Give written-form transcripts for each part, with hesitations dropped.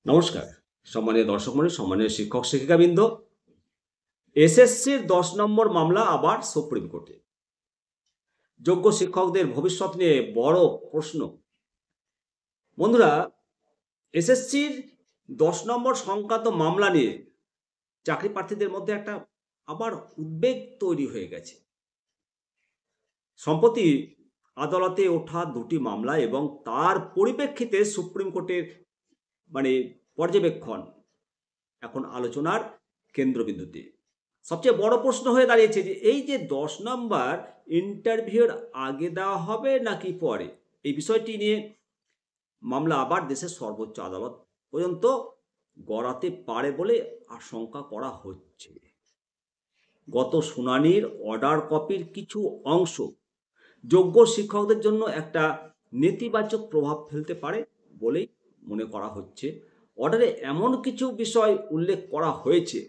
নমস্কার সম্মানীয় দর্শক মণ্ডলী, সম্মানীয় শিক্ষক শিক্ষিকাবৃন্দ। এসএসসির 10 নম্বর মামলা আবার সুপ্রিম কোর্টে। যোগ্য শিক্ষকদের ভবিষ্যৎ নিয়ে বড় প্রশ্ন। বন্ধুরা, এসএসসির 10 নম্বর সংক্রান্ত মামলা নিয়ে চাকরি প্রার্থীদের মধ্যে একটা আবার উদ্বেগ তৈরি হয়ে গেছে। সম্প্রতি আদালতে ওঠা দুটি মামলা এবং তার পরিপ্রেক্ষিতে সুপ্রিম কোর্টের পর্যবেক্ষণ এখন আলোচনার কেন্দ্রবিন্দুতে। সবচেয়ে বড় প্রশ্ন হয়ে দাঁড়িয়েছে যে এই যে 10 নম্বর ইন্টারভিউর আগে দেওয়া হবে নাকি পরে, এই বিষয়টি নিয়ে মামলা আবার দেশের সর্বোচ্চ আদালত পর্যন্ত গড়াতে পারে বলে আশঙ্কা করা হচ্ছে। গত শুনানির অর্ডার কপির কিছু অংশ যোগ্য শিক্ষকদের জন্য একটা নেতিবাচক প্রভাব ফেলতে পারে বলেই মনে করা হচ্ছে। অর্ডারে এমন কিছু বিষয় উল্লেখ করা হয়েছে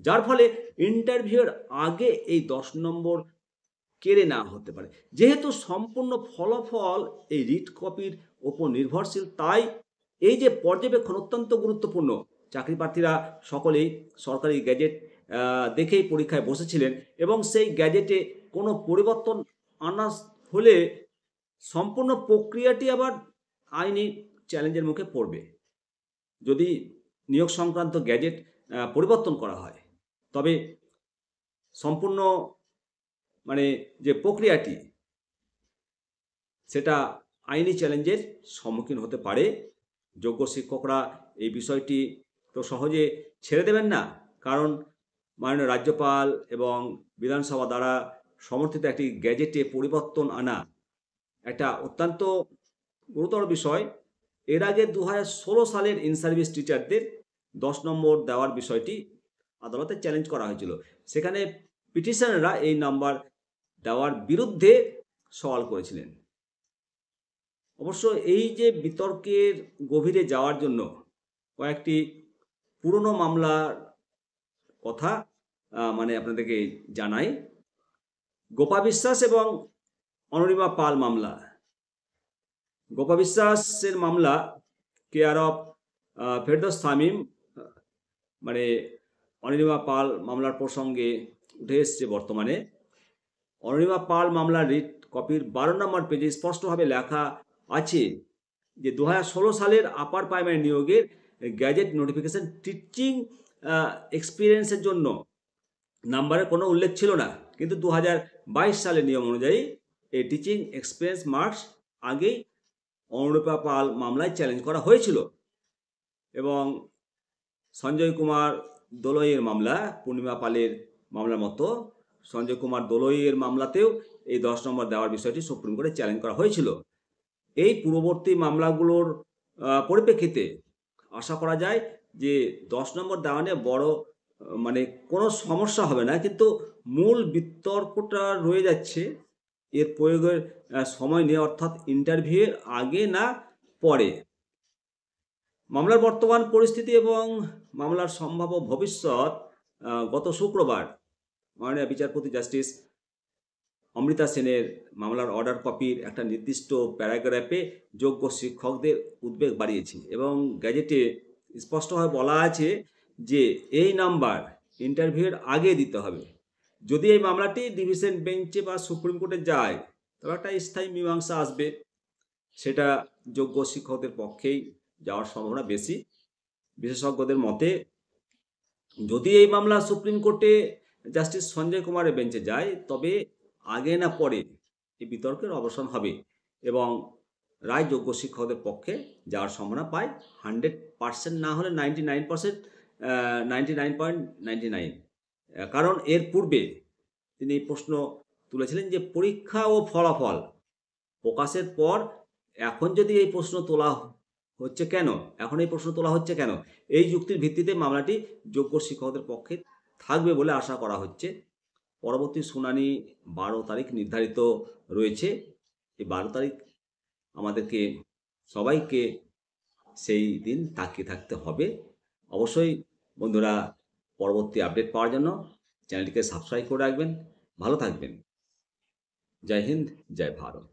যার ফলে ইন্টারভিউর আগে এই 10 নম্বর কেড়ে নেওয়া হতে পারে। যেহেতু সম্পূর্ণ ফলাফল এই রিট কপির ওপর নির্ভরশীল, তাই এই যে পর্যবেক্ষণ অত্যন্ত গুরুত্বপূর্ণ। চাকরি প্রার্থীরা সকলেই সরকারি গ্যাজেট দেখেই পরীক্ষায় বসেছিলেন এবং সেই গ্যাজেটে কোনো পরিবর্তন আনা হলে সম্পূর্ণ প্রক্রিয়াটি আবার আইনি চ্যালেঞ্জের মুখে পড়বে। যদি নিয়োগ সংক্রান্ত গ্যাজেট পরিবর্তন করা হয়, তবে সম্পূর্ণ যে প্রক্রিয়াটি সেটা আইনি চ্যালেঞ্জের সম্মুখীন হতে পারে। যোগ্য শিক্ষকরা এই বিষয়টি তো সহজে ছেড়ে দেবেন না, কারণ মাননীয় রাজ্যপাল এবং বিধানসভা দ্বারা সমর্থিত একটি গ্যাজেটে পরিবর্তন আনা একটা অত্যন্ত গুরুতর বিষয়। এর আগে 2016 সালের ইন সার্ভিস টিচারদের 10 নম্বর দেওয়ার বিষয়টি আদালতে চ্যালেঞ্জ করা হয়েছিল। সেখানে পিটিশনাররা এই নাম্বার দেওয়ার বিরুদ্ধে সওয়াল করেছিলেন। অবশ্য এই যে বিতর্কের গভীরে যাওয়ার জন্য কয়েকটি পুরনো মামলার কথা আপনাদেরকে জানাই। গোপা বিশ্বাস এবং অনির্বাণ পাল মামলা। গোপা বিশ্বাসের মামলা কেয়ার অফ ফেরদৌস তামিম, অনির্বাণ পাল মামলার প্রসঙ্গে উঠে এসছে বর্তমানে। অনির্বাণ পাল মামলার রিট কপির 12 নম্বর পেজে স্পষ্টভাবে লেখা আছে যে 2016 সালের আপার প্রাইমারি নিয়োগের গ্যাজেট নোটিফিকেশন টিচিং এক্সপিরিয়েন্সের জন্য নাম্বারের কোনো উল্লেখ ছিল না, কিন্তু 2022 সালের নিয়ম অনুযায়ী এই টিচিং এক্সপিরিয়েন্স মার্কস আগেই অনির্বাণ পাল মামলায় চ্যালেঞ্জ করা হয়েছিল। এবং সঞ্জয় কুমার দোলইয়ের মামলা, পূর্ণিমা পালের মামলার মতো সঞ্জয় কুমার দোলইয়ের মামলাতেও এই 10 নম্বর দেওয়ার বিষয়টি সুপ্রিম কোর্টে চ্যালেঞ্জ করা হয়েছিল। এই পূর্ববর্তী মামলাগুলোর পরিপ্রেক্ষিতে আশা করা যায় যে 10 নম্বর দেওয়া নিয়ে বড় কোনো সমস্যা হবে না, কিন্তু মূল বিতর্কটা রয়ে যাচ্ছে এর প্রয়োগের সময় নিয়ে, অর্থাৎ ইন্টারভিউয়ের আগে না পরে। মামলার বর্তমান পরিস্থিতি এবং মামলার সম্ভাব্য ভবিষ্যৎ গত শুক্রবার মাননীয় বিচারপতি জাস্টিস অমৃতা সেনের মামলার অর্ডার কপির একটা নির্দিষ্ট প্যারাগ্রাফে যোগ্য শিক্ষকদের উদ্বেগ বাড়িয়েছে এবং গ্যাজেটে স্পষ্টভাবে বলা আছে যে এই নাম্বার ইন্টারভিউয়ের আগে দিতে হবে। যদি এই মামলাটি ডিভিশন বেঞ্চে বা সুপ্রিম কোর্টে যায়, তবে একটা স্থায়ী মীমাংসা আসবে। সেটা যোগ্য শিক্ষকদের পক্ষেই যাওয়ার সম্ভাবনা বেশি। বিশেষজ্ঞদের মতে যদি এই মামলা সুপ্রিম কোর্টে জাস্টিস সঞ্জয় কুমারের বেঞ্চে যায়, তবে আগে না পরে এই বিতর্কের অবসান হবে এবং রায় যোগ্য শিক্ষকদের পক্ষে যাওয়ার সম্ভাবনা পায় 100% না হলে 99%, 99.99। কারণ এর পূর্বে তিনি এই প্রশ্ন তুলেছিলেন যে পরীক্ষা ও ফলাফল প্রকাশের পর এখন যদি এই প্রশ্ন তোলা হচ্ছে কেন, এই যুক্তির ভিত্তিতে মামলাটি যোগ্য শিক্ষকদের পক্ষে থাকবে বলে আশা করা হচ্ছে। পরবর্তী শুনানি 12 তারিখ নির্ধারিত রয়েছে। এই 12 তারিখ আমাদেরকে সবাইকে সেই দিন তাকিয়ে থাকতে হবে। অবশ্যই বন্ধুরা, পরবর্তী আপডেট পাওয়ার জন্য চ্যানেলটিকে সাবস্ক্রাইব করে রাখবেন। ভালো থাকবেন। জয় হিন্দ, জয় ভারত।